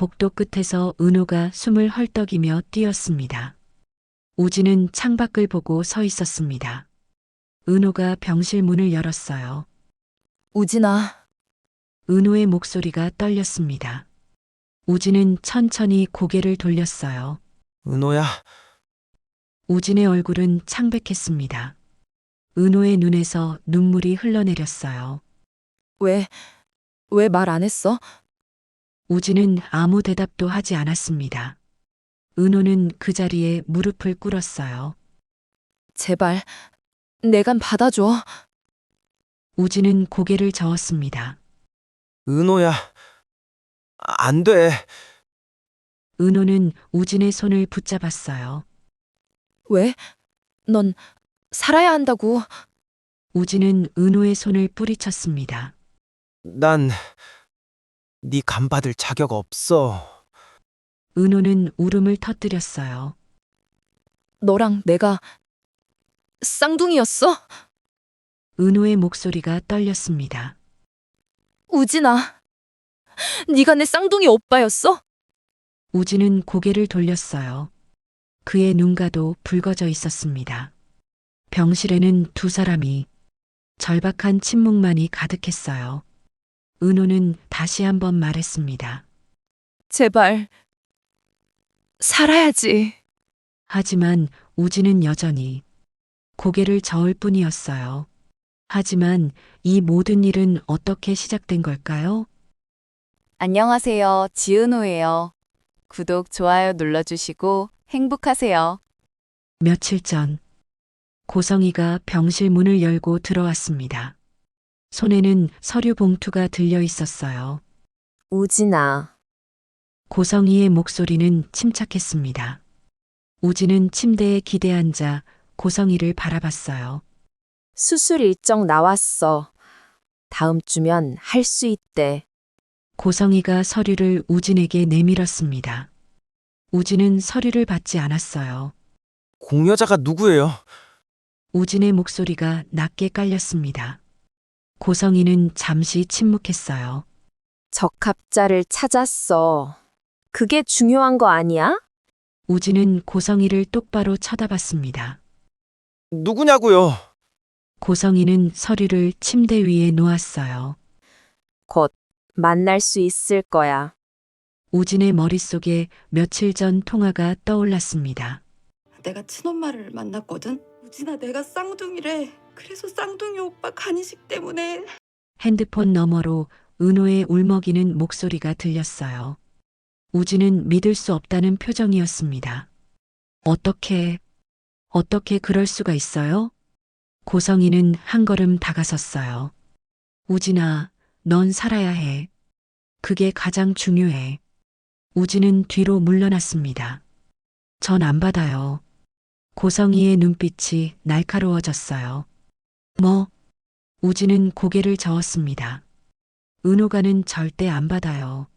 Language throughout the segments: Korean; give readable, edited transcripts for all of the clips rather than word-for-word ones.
복도 끝에서 은호가 숨을 헐떡이며 뛰었습니다. 우진은 창밖을 보고 서 있었습니다. 은호가 병실 문을 열었어요. 우진아, 은호의 목소리가 떨렸습니다. 우진은 천천히 고개를 돌렸어요. 은호야, 우진의 얼굴은 창백했습니다. 은호의 눈에서 눈물이 흘러내렸어요. 왜 말 안 했어? 우진은 아무 대답도 하지 않았습니다. 은호는 그 자리에 무릎을 꿇었어요. 제발, 내 간 받아줘. 우진은 고개를 저었습니다. 은호야. 안 돼. 은호는 우진의 손을 붙잡았어요. 왜? 넌 살아야 한다고. 우진은 은호의 손을 뿌리쳤습니다. 난 네 간 받을 자격 없어. 은호는 울음을 터뜨렸어요. 너랑 내가 쌍둥이였어? 은호의 목소리가 떨렸습니다. 우진아, 네가 내 쌍둥이 오빠였어? 우진은 고개를 돌렸어요. 그의 눈가도 붉어져 있었습니다. 병실에는 두 사람이 절박한 침묵만이 가득했어요. 은호는 다시 한번 말했습니다. 제발, 살아야지. 하지만 우진은 여전히 고개를 저을 뿐이었어요. 하지만 이 모든 일은 어떻게 시작된 걸까요? 안녕하세요. 지은호예요. 구독, 좋아요 눌러주시고 행복하세요. 며칠 전 고성이가 병실 문을 열고 들어왔습니다. 손에는 서류 봉투가 들려 있었어요. 우진아, 고성이의 목소리는 침착했습니다. 우진은 침대에 기대앉아 고성이를 바라봤어요. 수술 일정 나왔어. 다음 주면 할 수 있대. 고성이가 서류를 우진에게 내밀었습니다. 우진은 서류를 받지 않았어요. 공여자가 누구예요? 우진의 목소리가 낮게 깔렸습니다. 고성이는 잠시 침묵했어요. 적합자를 찾았어. 그게 중요한 거 아니야? 우진은 고성이를 똑바로 쳐다봤습니다. 누구냐고요? 고성이는 서류를 침대 위에 놓았어요. 곧 만날 수 있을 거야. 우진의 머릿속에 며칠 전 통화가 떠올랐습니다. 내가 친엄마를 만났거든. 우진아, 내가 쌍둥이래. 그래서 쌍둥이 오빠 간이식 때문에. 핸드폰 너머로 은호의 울먹이는 목소리가 들렸어요. 우진은 믿을 수 없다는 표정이었습니다. 어떻게 그럴 수가 있어요? 고성이는 한 걸음 다가섰어요. 우진아, 넌 살아야 해. 그게 가장 중요해. 우진은 뒤로 물러났습니다. 전 안 받아요. 고성이의 눈빛이 날카로워졌어요. 뭐? 우진은 고개를 저었습니다. 은호가는 절대 안 받아요.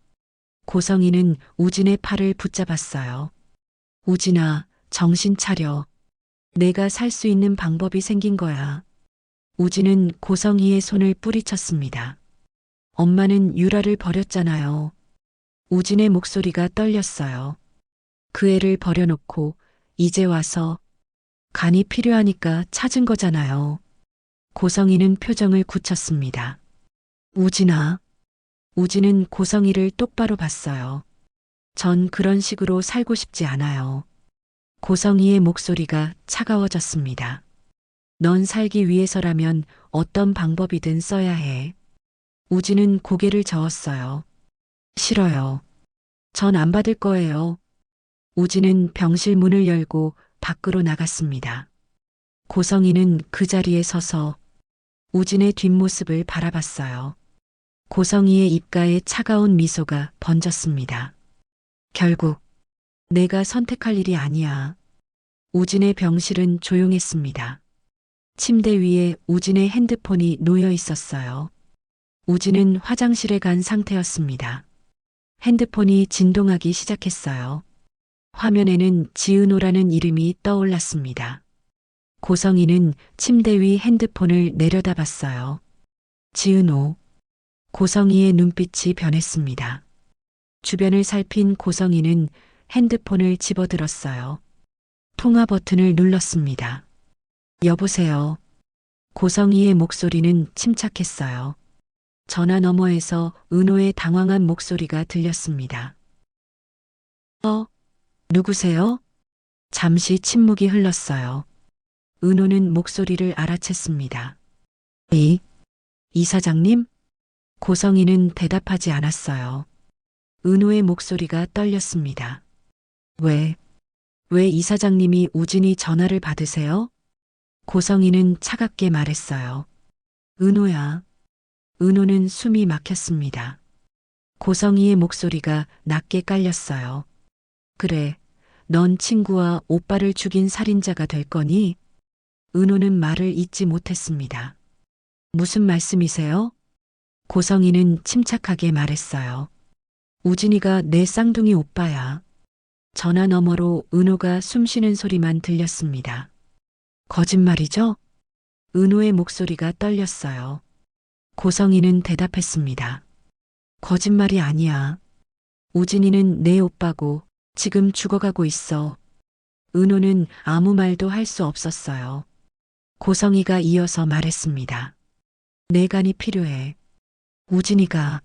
고성이는 우진의 팔을 붙잡았어요. 우진아, 정신 차려. 내가 살 수 있는 방법이 생긴 거야. 우진은 고성이의 손을 뿌리쳤습니다. 엄마는 유라를 버렸잖아요. 우진의 목소리가 떨렸어요. 그 애를 버려놓고 이제 와서 간이 필요하니까 찾은 거잖아요. 고성이는 표정을 굳혔습니다. 우진아. 우진은 고성이를 똑바로 봤어요. 전 그런 식으로 살고 싶지 않아요. 고성이의 목소리가 차가워졌습니다. 넌 살기 위해서라면 어떤 방법이든 써야 해. 우진은 고개를 저었어요. 싫어요. 전 안 받을 거예요. 우진은 병실 문을 열고 밖으로 나갔습니다. 고성이는 그 자리에 서서 우진의 뒷모습을 바라봤어요. 고성이의 입가에 차가운 미소가 번졌습니다. 결국 내가 선택할 일이 아니야. 우진의 병실은 조용했습니다. 침대 위에 우진의 핸드폰이 놓여 있었어요. 우진은 화장실에 간 상태였습니다. 핸드폰이 진동하기 시작했어요. 화면에는 지은호라는 이름이 떠올랐습니다. 고성이는 침대 위 핸드폰을 내려다봤어요. 지은호. 고성이의 눈빛이 변했습니다. 주변을 살핀 고성이는 핸드폰을 집어들었어요. 통화 버튼을 눌렀습니다. 여보세요. 고성이의 목소리는 침착했어요. 전화 너머에서 은호의 당황한 목소리가 들렸습니다. 누구세요? 잠시 침묵이 흘렀어요. 은호는 목소리를 알아챘습니다. 이사장님? 고성이는 대답하지 않았어요. 은호의 목소리가 떨렸습니다. 왜 이사장님이 우진이 전화를 받으세요? 고성이는 차갑게 말했어요. 은호야. 은호는 숨이 막혔습니다. 고성이의 목소리가 낮게 깔렸어요. 그래, 넌 친구와 오빠를 죽인 살인자가 될 거니? 은호는 말을 잇지 못했습니다. 무슨 말씀이세요? 고성이는 침착하게 말했어요. 우진이가 내 쌍둥이 오빠야. 전화 너머로 은호가 숨쉬는 소리만 들렸습니다. 거짓말이죠? 은호의 목소리가 떨렸어요. 고성이는 대답했습니다. 거짓말이 아니야. 우진이는 내 오빠고 지금 죽어가고 있어. 은호는 아무 말도 할 수 없었어요. 고성이가 이어서 말했습니다. 내 간이 필요해. 우진이가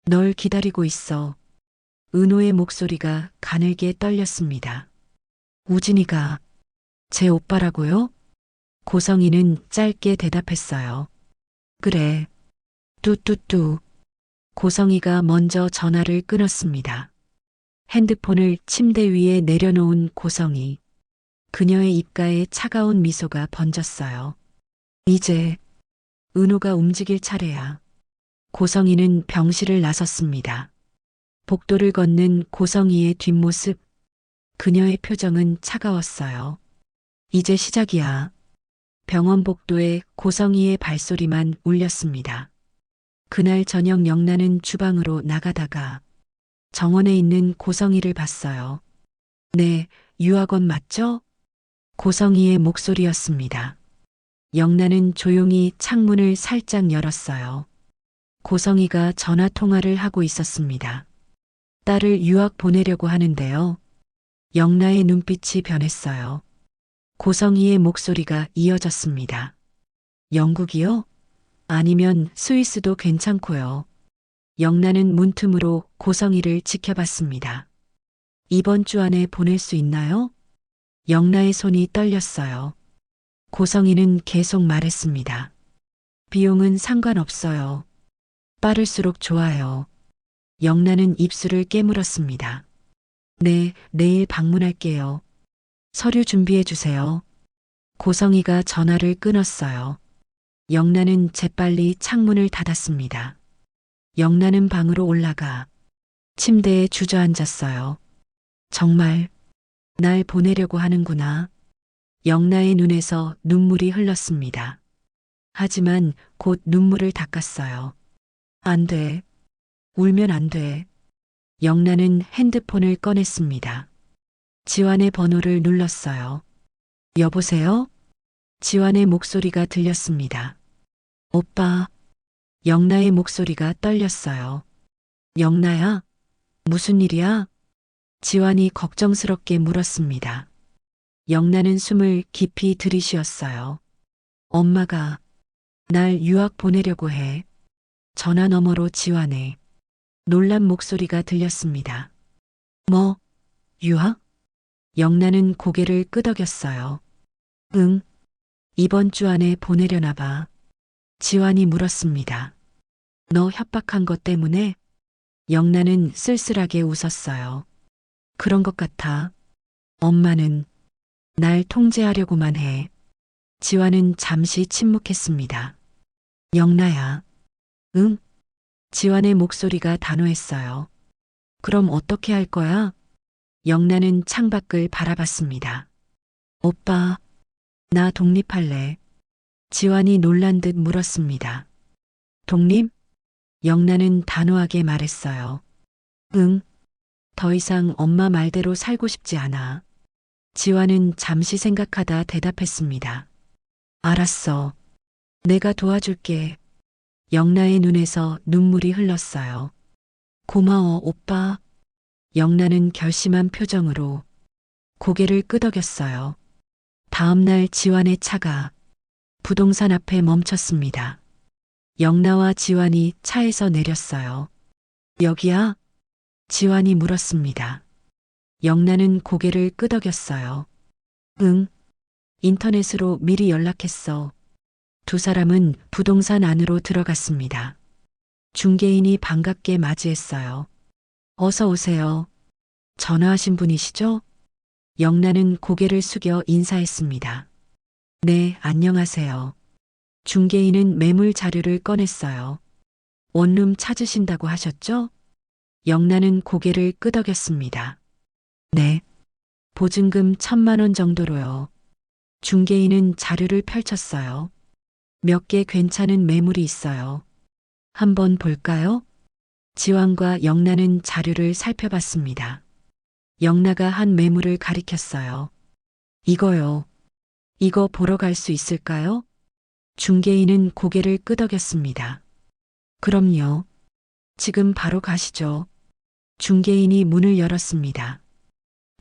널 기다리고 있어. 은호의 목소리가 가늘게 떨렸습니다. 우진이가 제 오빠라고요? 고성이는 짧게 대답했어요. 그래. 뚜뚜뚜. 고성이가 먼저 전화를 끊었습니다. 핸드폰을 침대 위에 내려놓은 고성이. 그녀의 입가에 차가운 미소가 번졌어요. 이제 은호가 움직일 차례야. 고성이는 병실을 나섰습니다. 복도를 걷는 고성이의 뒷모습. 그녀의 표정은 차가웠어요. 이제 시작이야. 병원 복도에 고성이의 발소리만 울렸습니다. 그날 저녁 영란은 주방으로 나가다가 정원에 있는 고성이를 봤어요. 네, 유학원 맞죠? 고성이의 목소리였습니다. 영란은 조용히 창문을 살짝 열었어요. 고성이가 전화 통화를 하고 있었습니다. 딸을 유학 보내려고 하는데요. 영란의 눈빛이 변했어요. 고성이의 목소리가 이어졌습니다. 영국이요? 아니면 스위스도 괜찮고요. 영란은 문틈으로 고성이를 지켜봤습니다. 이번 주 안에 보낼 수 있나요? 영란의 손이 떨렸어요. 고성이는 계속 말했습니다. 비용은 상관없어요. 빠를수록 좋아요. 영란은 입술을 깨물었습니다. 네, 내일 방문할게요. 서류 준비해 주세요. 고성이가 전화를 끊었어요. 영란은 재빨리 창문을 닫았습니다. 영란은 방으로 올라가 침대에 주저앉았어요. 정말 날 보내려고 하는구나. 영란의 눈에서 눈물이 흘렀습니다. 하지만 곧 눈물을 닦았어요. 안 돼. 울면 안 돼. 영란은 핸드폰을 꺼냈습니다. 지환의 번호를 눌렀어요. 여보세요? 지환의 목소리가 들렸습니다. 오빠. 영란의 목소리가 떨렸어요. 영란야? 무슨 일이야? 지환이 걱정스럽게 물었습니다. 영란은 숨을 깊이 들이쉬었어요. 엄마가 날 유학 보내려고 해. 전화 너머로 지환의 놀란 목소리가 들렸습니다. 뭐? 유학? 영란은 고개를 끄덕였어요. 응. 이번 주 안에 보내려나 봐. 지환이 물었습니다. 너 협박한 것 때문에? 영란은 쓸쓸하게 웃었어요. 그런 것 같아. 엄마는 날 통제하려고만 해. 지환은 잠시 침묵했습니다. 영란야. 응? 지환의 목소리가 단호했어요. 그럼 어떻게 할 거야? 영란은 창밖을 바라봤습니다. 오빠, 나 독립할래. 지환이 놀란 듯 물었습니다. 독립? 영란은 단호하게 말했어요. 응. 더 이상 엄마 말대로 살고 싶지 않아. 지환은 잠시 생각하다 대답했습니다. 알았어. 내가 도와줄게. 영란의 눈에서 눈물이 흘렀어요. 고마워, 오빠. 영란은 결심한 표정으로 고개를 끄덕였어요. 다음 날 지환의 차가 부동산 앞에 멈췄습니다. 영나와 지환이 차에서 내렸어요. 여기야? 지환이 물었습니다. 영란은 고개를 끄덕였어요. 응. 인터넷으로 미리 연락했어. 두 사람은 부동산 안으로 들어갔습니다. 중개인이 반갑게 맞이했어요. 어서 오세요. 전화하신 분이시죠? 영란은 고개를 숙여 인사했습니다. 네, 안녕하세요. 중개인은 매물 자료를 꺼냈어요. 원룸 찾으신다고 하셨죠? 영란은 고개를 끄덕였습니다. 네. 보증금 1,000만 원 정도로요. 중개인은 자료를 펼쳤어요. 몇 개 괜찮은 매물이 있어요. 한번 볼까요? 지환과 영란은 자료를 살펴봤습니다. 영나가 한 매물을 가리켰어요. 이거요. 이거 보러 갈 수 있을까요? 중개인은 고개를 끄덕였습니다. 그럼요. 지금 바로 가시죠. 중개인이 문을 열었습니다.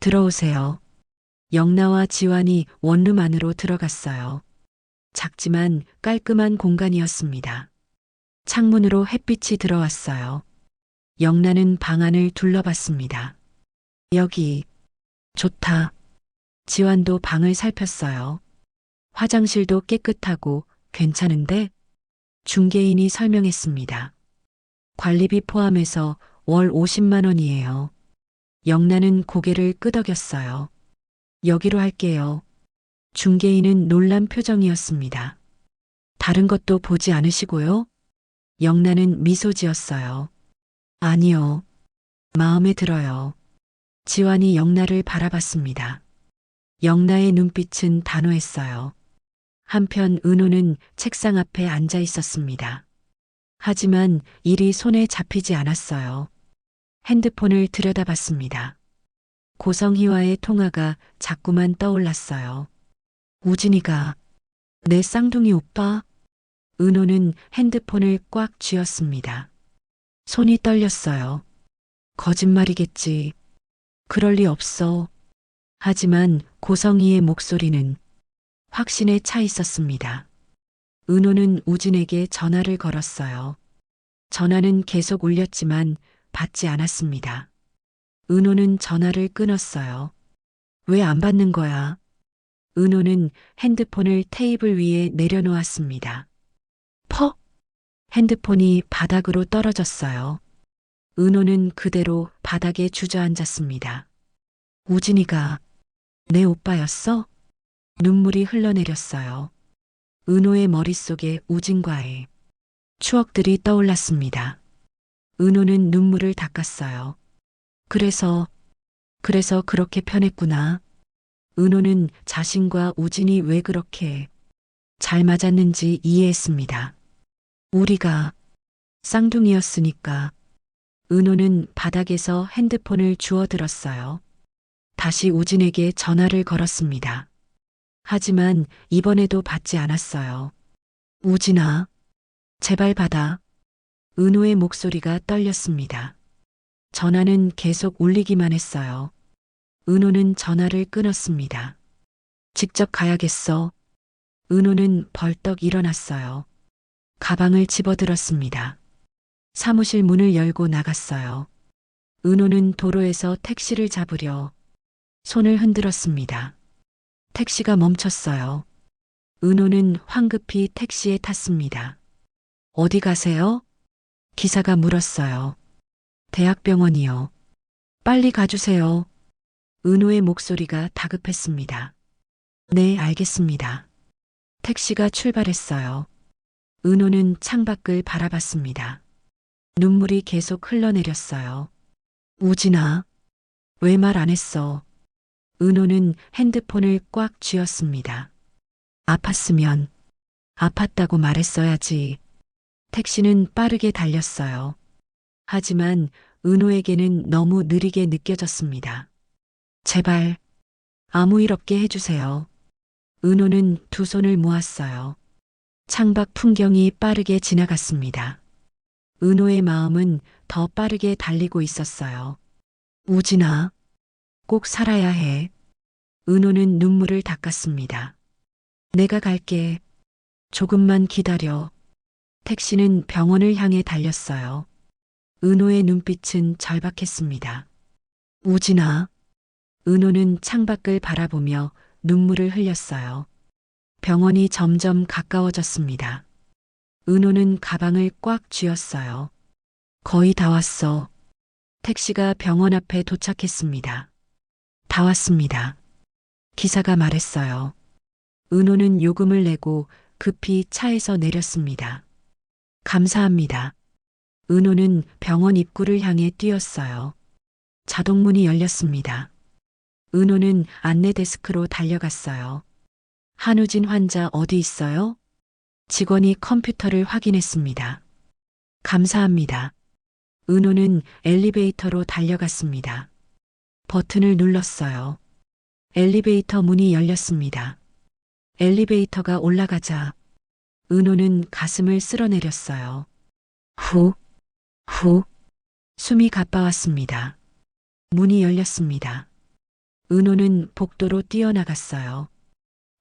들어오세요. 영나와 지환이 원룸 안으로 들어갔어요. 작지만 깔끔한 공간이었습니다. 창문으로 햇빛이 들어왔어요. 영란은 방 안을 둘러봤습니다. 여기 좋다. 지환도 방을 살폈어요. 화장실도 깨끗하고 괜찮은데? 중개인이 설명했습니다. 관리비 포함해서 월 50만 원이에요. 영란은 고개를 끄덕였어요. 여기로 할게요. 중개인은 놀란 표정이었습니다. 다른 것도 보지 않으시고요? 영란은 미소 지었어요. 아니요. 마음에 들어요. 지환이 영나를 바라봤습니다. 영나의 눈빛은 단호했어요. 한편 은호는 책상 앞에 앉아 있었습니다. 하지만 일이 손에 잡히지 않았어요. 핸드폰을 들여다봤습니다. 고성희와의 통화가 자꾸만 떠올랐어요. 우진이가 내 쌍둥이 오빠? 은호는 핸드폰을 꽉 쥐었습니다. 손이 떨렸어요. 거짓말이겠지. 그럴 리 없어. 하지만 고성희의 목소리는 확신에 차 있었습니다. 은호는 우진에게 전화를 걸었어요. 전화는 계속 울렸지만 받지 않았습니다. 은호는 전화를 끊었어요. 왜 안 받는 거야? 은호는 핸드폰을 테이블 위에 내려놓았습니다. 퍽! 핸드폰이 바닥으로 떨어졌어요. 은호는 그대로 바닥에 주저앉았습니다. 우진이가 내 오빠였어? 눈물이 흘러내렸어요. 은호의 머릿속에 우진과의 추억들이 떠올랐습니다. 은호는 눈물을 닦았어요. 그래서 그렇게 편했구나. 은호는 자신과 우진이 왜 그렇게 잘 맞았는지 이해했습니다. 우리가 쌍둥이였으니까. 은호는 바닥에서 핸드폰을 주워 들었어요. 다시 우진에게 전화를 걸었습니다. 하지만 이번에도 받지 않았어요. 우진아, 제발 받아. 은호의 목소리가 떨렸습니다. 전화는 계속 울리기만 했어요. 은호는 전화를 끊었습니다. 직접 가야겠어. 은호는 벌떡 일어났어요. 가방을 집어들었습니다. 사무실 문을 열고 나갔어요. 은호는 도로에서 택시를 잡으려 손을 흔들었습니다. 택시가 멈췄어요. 은호는 황급히 택시에 탔습니다. 어디 가세요? 기사가 물었어요. 대학병원이요. 빨리 가주세요. 은호의 목소리가 다급했습니다. 네, 알겠습니다. 택시가 출발했어요. 은호는 창밖을 바라봤습니다. 눈물이 계속 흘러내렸어요. 우진아, 왜 말 안 했어? 은호는 핸드폰을 꽉 쥐었습니다. 아팠으면 아팠다고 말했어야지. 택시는 빠르게 달렸어요. 하지만 은호에게는 너무 느리게 느껴졌습니다. 제발 아무 일 없게 해주세요. 은호는 두 손을 모았어요. 창밖 풍경이 빠르게 지나갔습니다. 은호의 마음은 더 빠르게 달리고 있었어요. 우진아, 꼭 살아야 해. 은호는 눈물을 닦았습니다. 내가 갈게. 조금만 기다려. 택시는 병원을 향해 달렸어요. 은호의 눈빛은 절박했습니다. 우진아. 은호는 창밖을 바라보며 눈물을 흘렸어요. 병원이 점점 가까워졌습니다. 은호는 가방을 꽉 쥐었어요. 거의 다 왔어. 택시가 병원 앞에 도착했습니다. 다 왔습니다. 기사가 말했어요. 은호는 요금을 내고 급히 차에서 내렸습니다. 감사합니다. 은호는 병원 입구를 향해 뛰었어요. 자동문이 열렸습니다. 은호는 안내 데스크로 달려갔어요. 한우진 환자 어디 있어요? 직원이 컴퓨터를 확인했습니다. 감사합니다. 은호는 엘리베이터로 달려갔습니다. 버튼을 눌렀어요. 엘리베이터 문이 열렸습니다. 엘리베이터가 올라가자 은호는 가슴을 쓸어내렸어요. 후, 숨이 가빠왔습니다. 문이 열렸습니다. 은호는 복도로 뛰어나갔어요.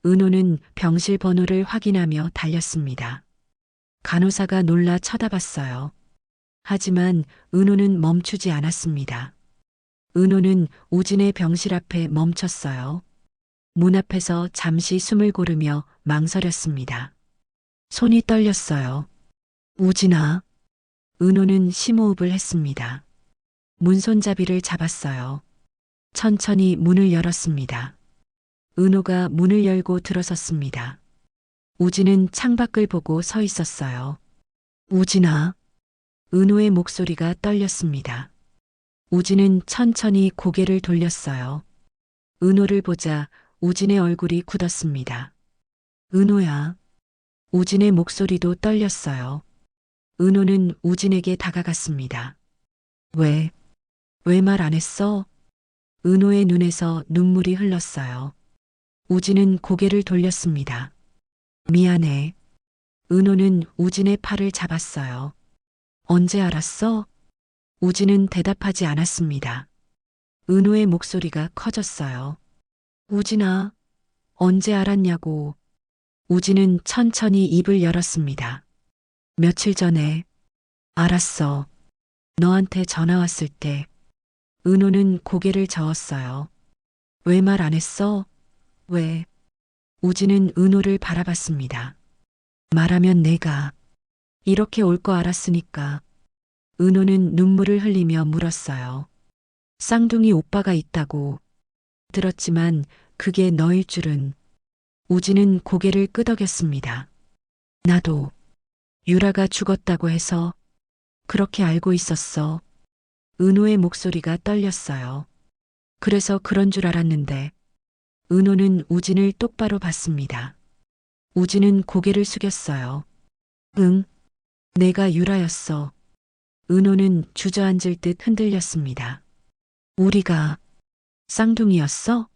은호는 병실 번호를 확인하며 달렸습니다. 간호사가 놀라 쳐다봤어요. 하지만 은호는 멈추지 않았습니다. 은호는 우진의 병실 앞에 멈췄어요. 문 앞에서 잠시 숨을 고르며 망설였습니다. 손이 떨렸어요. 우진아. 은호는 심호흡을 했습니다. 문손잡이를 잡았어요. 천천히 문을 열었습니다. 은호가 문을 열고 들어섰습니다. 우진은 창밖을 보고 서 있었어요. 우진아. 은호의 목소리가 떨렸습니다. 우진은 천천히 고개를 돌렸어요. 은호를 보자 우진의 얼굴이 굳었습니다. 은호야. 우진의 목소리도 떨렸어요. 은호는 우진에게 다가갔습니다. 왜 말 안 했어? 은호의 눈에서 눈물이 흘렀어요. 우진은 고개를 돌렸습니다. 미안해. 은호는 우진의 팔을 잡았어요. 언제 알았어? 우진은 대답하지 않았습니다. 은호의 목소리가 커졌어요. 우진아, 언제 알았냐고. 우진은 천천히 입을 열었습니다. 며칠 전에. 알았어. 너한테 전화 왔을 때. 은호는 고개를 저었어요. 왜 말 안 했어? 왜? 우진은 은호를 바라봤습니다. 말하면 내가 이렇게 올 거 알았으니까. 은호는 눈물을 흘리며 물었어요. 쌍둥이 오빠가 있다고 들었지만 그게 너일 줄은. 우진은 고개를 끄덕였습니다. 나도 유라가 죽었다고 해서 그렇게 알고 있었어. 은호의 목소리가 떨렸어요. 그래서 그런 줄 알았는데. 은호는 우진을 똑바로 봤습니다. 우진은 고개를 숙였어요. 응, 내가 유라였어. 은호는 주저앉을 듯 흔들렸습니다. 우리가 쌍둥이였어?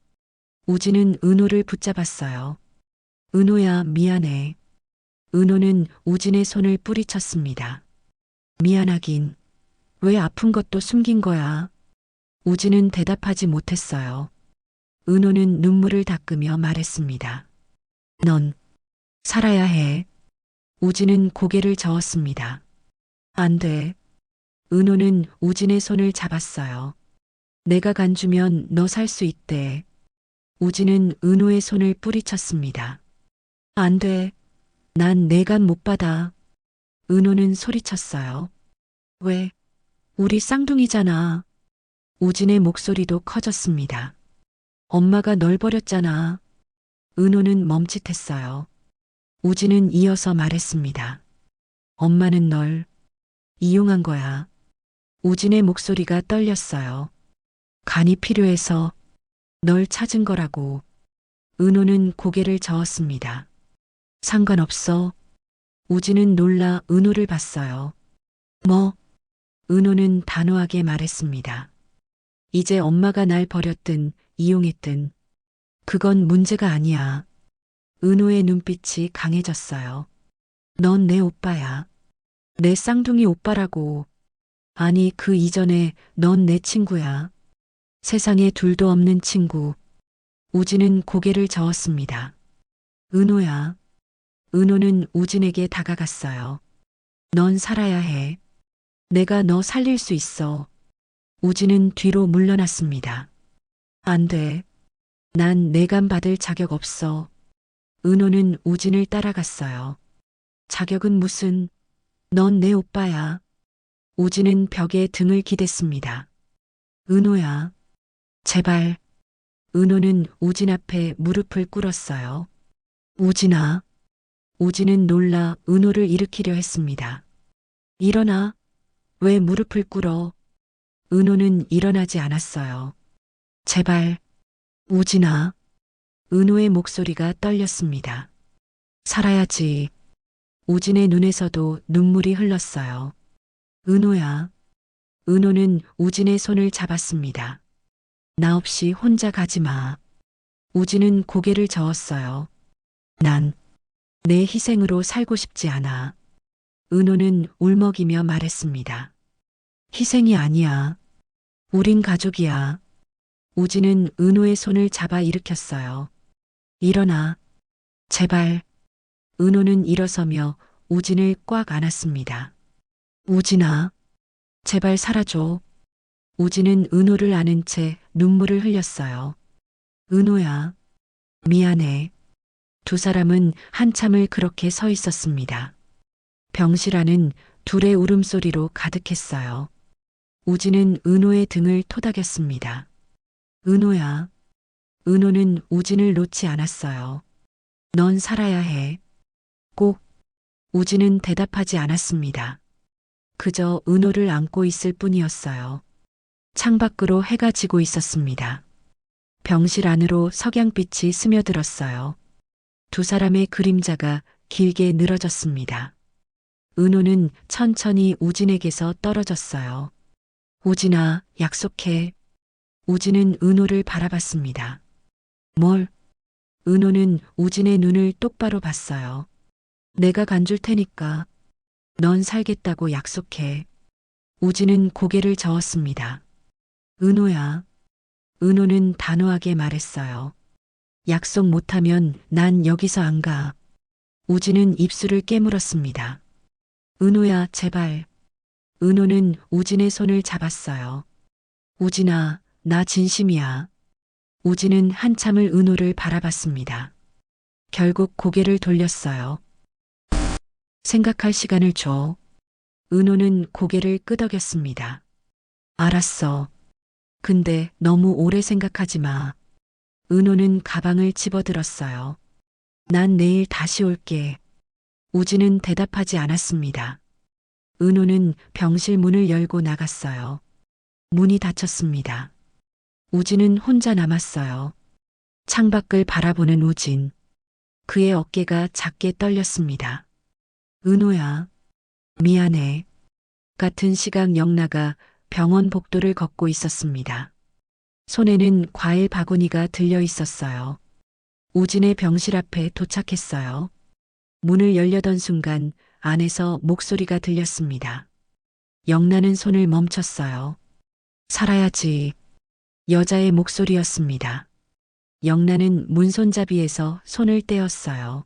우진은 은호를 붙잡았어요. 은호야, 미안해. 은호는 우진의 손을 뿌리쳤습니다. 미안하긴. 왜 아픈 것도 숨긴 거야? 우진은 대답하지 못했어요. 은호는 눈물을 닦으며 말했습니다. 넌 살아야 해. 우진은 고개를 저었습니다. 안 돼. 은호는 우진의 손을 잡았어요. 내가 간주면 너 살 수 있대. 우진은 은호의 손을 뿌리쳤습니다. 안 돼. 난 내 간 못 받아. 은호는 소리쳤어요. 왜? 우리 쌍둥이잖아. 우진의 목소리도 커졌습니다. 엄마가 널 버렸잖아. 은호는 멈칫했어요. 우진은 이어서 말했습니다. 엄마는 널 이용한 거야. 우진의 목소리가 떨렸어요. 간이 필요해서 널 찾은 거라고. 은호는 고개를 저었습니다. 상관없어. 우진은 놀라 은호를 봤어요. 뭐? 은호는 단호하게 말했습니다. 이제 엄마가 날 버렸든 이용했든 그건 문제가 아니야. 은호의 눈빛이 강해졌어요. 넌 내 오빠야. 내 쌍둥이 오빠라고. 아니, 그 이전에 넌 내 친구야. 세상에 둘도 없는 친구. 우진은 고개를 저었습니다. 은호야. 은호는 우진에게 다가갔어요. 넌 살아야 해. 내가 너 살릴 수 있어. 우진은 뒤로 물러났습니다. 안 돼. 난 내감 받을 자격 없어. 은호는 우진을 따라갔어요. 자격은 무슨, 넌 내 오빠야. 우진은 벽에 등을 기댔습니다. 은호야. 제발. 은호는 우진 앞에 무릎을 꿇었어요. 우진아. 우진은 놀라 은호를 일으키려 했습니다. 일어나. 왜 무릎을 꿇어? 은호는 일어나지 않았어요. 제발. 우진아. 은호의 목소리가 떨렸습니다. 살아야지. 우진의 눈에서도 눈물이 흘렀어요. 은호야. 은호는 우진의 손을 잡았습니다. 나 없이 혼자 가지 마. 우진은 고개를 저었어요. 난 내 희생으로 살고 싶지 않아. 은호는 울먹이며 말했습니다. 희생이 아니야. 우린 가족이야. 우진은 은호의 손을 잡아 일으켰어요. 일어나. 제발. 은호는 일어서며 우진을 꽉 안았습니다. 우진아. 제발 살아줘. 우진은 은호를 안은 채 눈물을 흘렸어요. 은호야. 미안해. 두 사람은 한참을 그렇게 서 있었습니다. 병실 안은 둘의 울음소리로 가득했어요. 우진은 은호의 등을 토닥였습니다. 은호야. 은호는 우진을 놓지 않았어요. 넌 살아야 해. 꼭. 우진은 대답하지 않았습니다. 그저 은호를 안고 있을 뿐이었어요. 창밖으로 해가 지고 있었습니다. 병실 안으로 석양빛이 스며들었어요. 두 사람의 그림자가 길게 늘어졌습니다. 은호는 천천히 우진에게서 떨어졌어요. 우진아, 약속해. 우진은 은호를 바라봤습니다. 뭘? 은호는 우진의 눈을 똑바로 봤어요. 내가 간줄 테니까. 넌 살겠다고 약속해. 우진은 고개를 저었습니다. 은호야. 은호는 단호하게 말했어요. 약속 못하면 난 여기서 안 가. 우진은 입술을 깨물었습니다. 은호야, 제발. 은호는 우진의 손을 잡았어요. 우진아, 나 진심이야. 우진은 한참을 은호를 바라봤습니다. 결국 고개를 돌렸어요. 생각할 시간을 줘. 은호는 고개를 끄덕였습니다. 알았어. 근데 너무 오래 생각하지 마. 은호는 가방을 집어들었어요. 난 내일 다시 올게. 우진은 대답하지 않았습니다. 은호는 병실 문을 열고 나갔어요. 문이 닫혔습니다. 우진은 혼자 남았어요. 창밖을 바라보는 우진. 그의 어깨가 작게 떨렸습니다. 은호야. 미안해. 같은 시각 영나가 병원 복도를 걷고 있었습니다. 손에는 과일 바구니가 들려 있었어요. 우진의 병실 앞에 도착했어요. 문을 열려던 순간 안에서 목소리가 들렸습니다. 영나는 손을 멈췄어요. 살아야지. 여자의 목소리였습니다. 영나는 문손잡이에서 손을 떼었어요.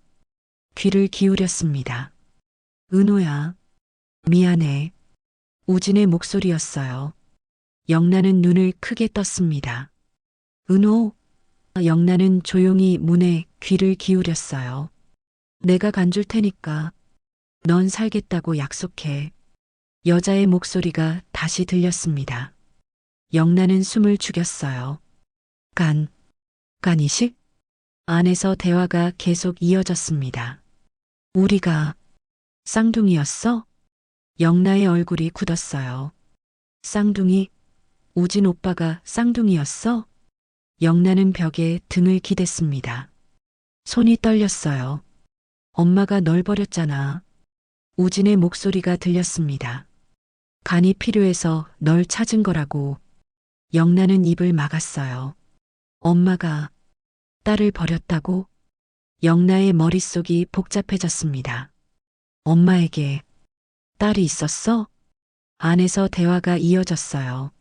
귀를 기울였습니다. 은호야. 미안해. 우진의 목소리였어요. 영나는 눈을 크게 떴습니다. 은호. 영나는 조용히 문에 귀를 기울였어요. 내가 간줄 테니까. 넌 살겠다고 약속해. 여자의 목소리가 다시 들렸습니다. 영나는 숨을 죽였어요. 간이식? 안에서 대화가 계속 이어졌습니다. 우리가 쌍둥이였어? 영나의 얼굴이 굳었어요. 쌍둥이? 우진 오빠가 쌍둥이였어? 영나는 벽에 등을 기댔습니다. 손이 떨렸어요. 엄마가 널 버렸잖아. 우진의 목소리가 들렸습니다. 간이 필요해서 널 찾은 거라고. 영나는 입을 막았어요. 엄마가 딸을 버렸다고? 영나의 머릿속이 복잡해졌습니다. 엄마에게 딸이 있었어? 안에서 대화가 이어졌어요.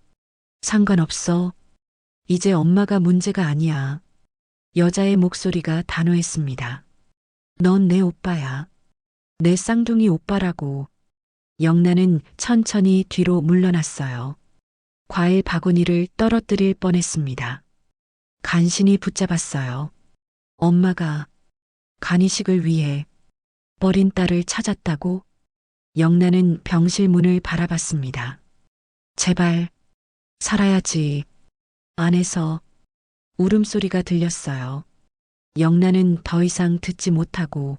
상관없어. 이제 엄마가 문제가 아니야. 여자의 목소리가 단호했습니다. 넌 내 오빠야. 내 쌍둥이 오빠라고. 영란은 천천히 뒤로 물러났어요. 과일 바구니를 떨어뜨릴 뻔했습니다. 간신히 붙잡았어요. 엄마가 간이식을 위해 버린 딸을 찾았다고? 영란은 병실 문을 바라봤습니다. 제발 살아야지. 안에서 울음소리가 들렸어요. 영란은 더 이상 듣지 못하고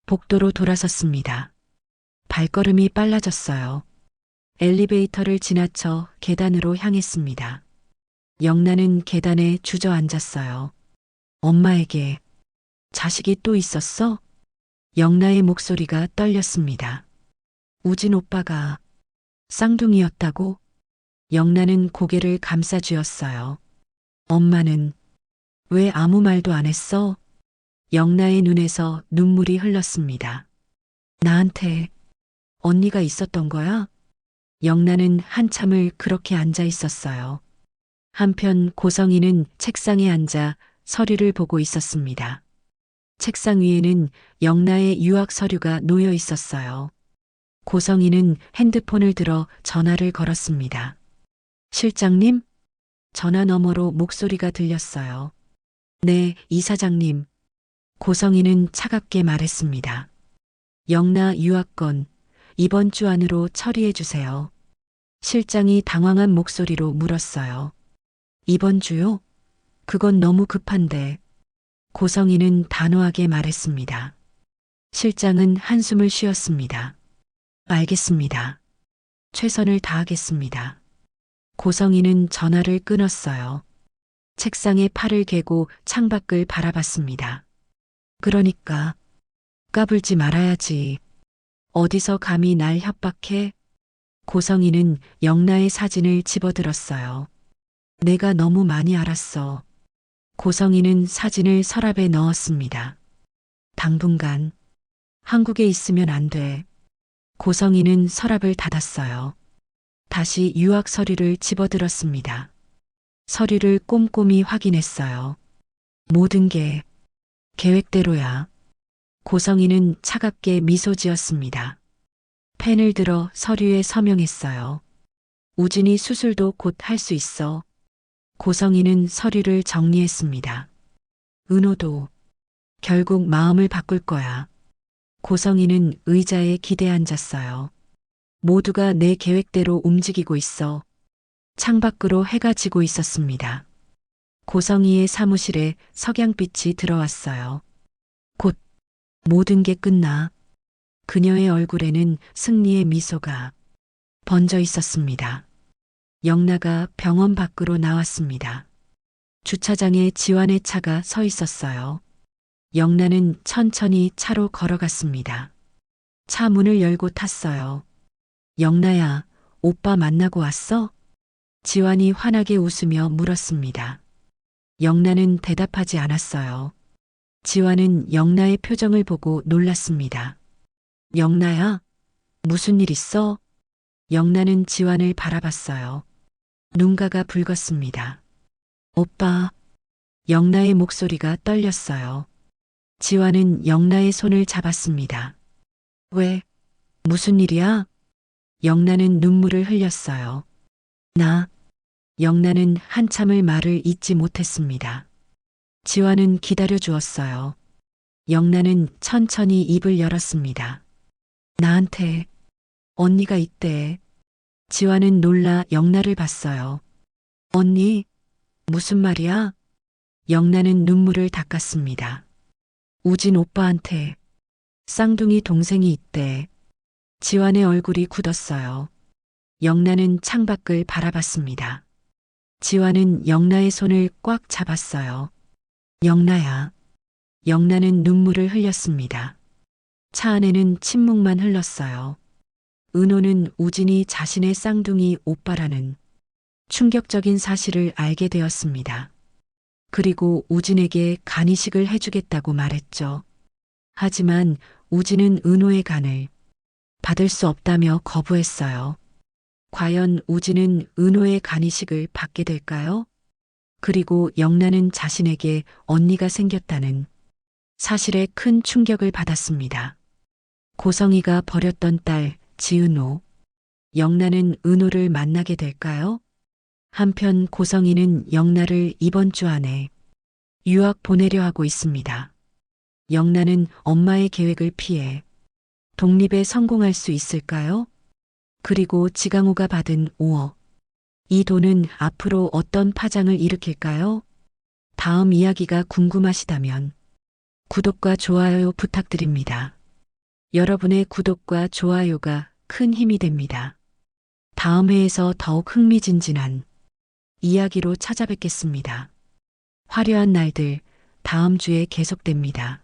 복도로 돌아섰습니다. 발걸음이 빨라졌어요. 엘리베이터를 지나쳐 계단으로 향했습니다. 영란은 계단에 주저앉았어요. 엄마에게 자식이 또 있었어? 영라의 목소리가 떨렸습니다. 우진 오빠가 쌍둥이였다고? 영란은 고개를 감싸쥐었어요. 엄마는 왜 아무 말도 안 했어? 영라의 눈에서 눈물이 흘렀습니다. 나한테 언니가 있었던 거야? 영란은 한참을 그렇게 앉아 있었어요. 한편 고성이는 책상에 앉아 서류를 보고 있었습니다. 책상 위에는 영라의 유학 서류가 놓여 있었어요. 고성이는 핸드폰을 들어 전화를 걸었습니다. 실장님? 전화 너머로 목소리가 들렸어요. 네, 이사장님. 고성이는 차갑게 말했습니다. 영라 유학건 이번 주 안으로 처리해 주세요. 실장이 당황한 목소리로 물었어요. 이번 주요? 그건 너무 급한데. 고성이는 단호하게 말했습니다. 실장은 한숨을 쉬었습니다. 알겠습니다. 최선을 다하겠습니다. 고성이는 전화를 끊었어요. 책상에 팔을 개고 창밖을 바라봤습니다. 그러니까 까불지 말아야지. 어디서 감히 날 협박해? 고성이는 영라의 사진을 집어들었어요. 내가 너무 많이 알았어. 고성이는 사진을 서랍에 넣었습니다. 당분간 한국에 있으면 안 돼. 고성이는 서랍을 닫았어요. 다시 유학 서류를 집어들었습니다. 서류를 꼼꼼히 확인했어요. 모든 게 계획대로야. 고성이는 차갑게 미소 지었습니다. 펜을 들어 서류에 서명했어요. 우진이 수술도 곧 할 수 있어. 고성이는 서류를 정리했습니다. 은호도 결국 마음을 바꿀 거야. 고성이는 의자에 기대 앉았어요. 모두가 내 계획대로 움직이고 있어. 창밖으로 해가 지고 있었습니다. 고성이의 사무실에 석양빛이 들어왔어요. 곧 모든 게 끝나. 그녀의 얼굴에는 승리의 미소가 번져 있었습니다. 영라가 병원 밖으로 나왔습니다. 주차장에 지완의 차가 서 있었어요. 영라는 천천히 차로 걸어갔습니다. 차 문을 열고 탔어요. 영라야, 오빠 만나고 왔어? 지완이 환하게 웃으며 물었습니다. 영라는 대답하지 않았어요. 지완은 영라의 표정을 보고 놀랐습니다. 영라야, 무슨 일 있어? 영라는 지완을 바라봤어요. 눈가가 붉었습니다. 오빠, 영라의 목소리가 떨렸어요. 지완은 영라의 손을 잡았습니다. 왜? 무슨 일이야? 영라는 눈물을 흘렸어요. 영라는 한참을 말을 잇지 못했습니다. 지완은 기다려 주었어요. 영라는 천천히 입을 열었습니다. 나한테 언니가 있대. 지완은 놀라 영라를 봤어요. 언니, 무슨 말이야? 영라는 눈물을 닦았습니다. 우진 오빠한테 쌍둥이 동생이 있대. 지완의 얼굴이 굳었어요. 영라는 창밖을 바라봤습니다. 지완은 영라의 손을 꽉 잡았어요. 영라야. 영라는 눈물을 흘렸습니다. 차 안에는 침묵만 흘렀어요. 은호는 우진이 자신의 쌍둥이 오빠라는 충격적인 사실을 알게 되었습니다. 그리고 우진에게 간이식을 해주겠다고 말했죠. 하지만 우진은 은호의 간을 받을 수 없다며 거부했어요. 과연 우진은 은호의 간이식을 받게 될까요? 그리고 영란은 자신에게 언니가 생겼다는 사실에 큰 충격을 받았습니다. 고성이가 버렸던 딸 지은호. 영란은 은호를 만나게 될까요? 한편 고성이는 영란을 이번 주 안에 유학 보내려 하고 있습니다. 영란은 엄마의 계획을 피해 독립에 성공할 수 있을까요? 그리고 지강호가 받은 5억. 이 돈은 앞으로 어떤 파장을 일으킬까요? 다음 이야기가 궁금하시다면 구독과 좋아요 부탁드립니다. 여러분의 구독과 좋아요가 큰 힘이 됩니다. 다음 회에서 더욱 흥미진진한 이야기로 찾아뵙겠습니다. 화려한 날들 다음 주에 계속됩니다.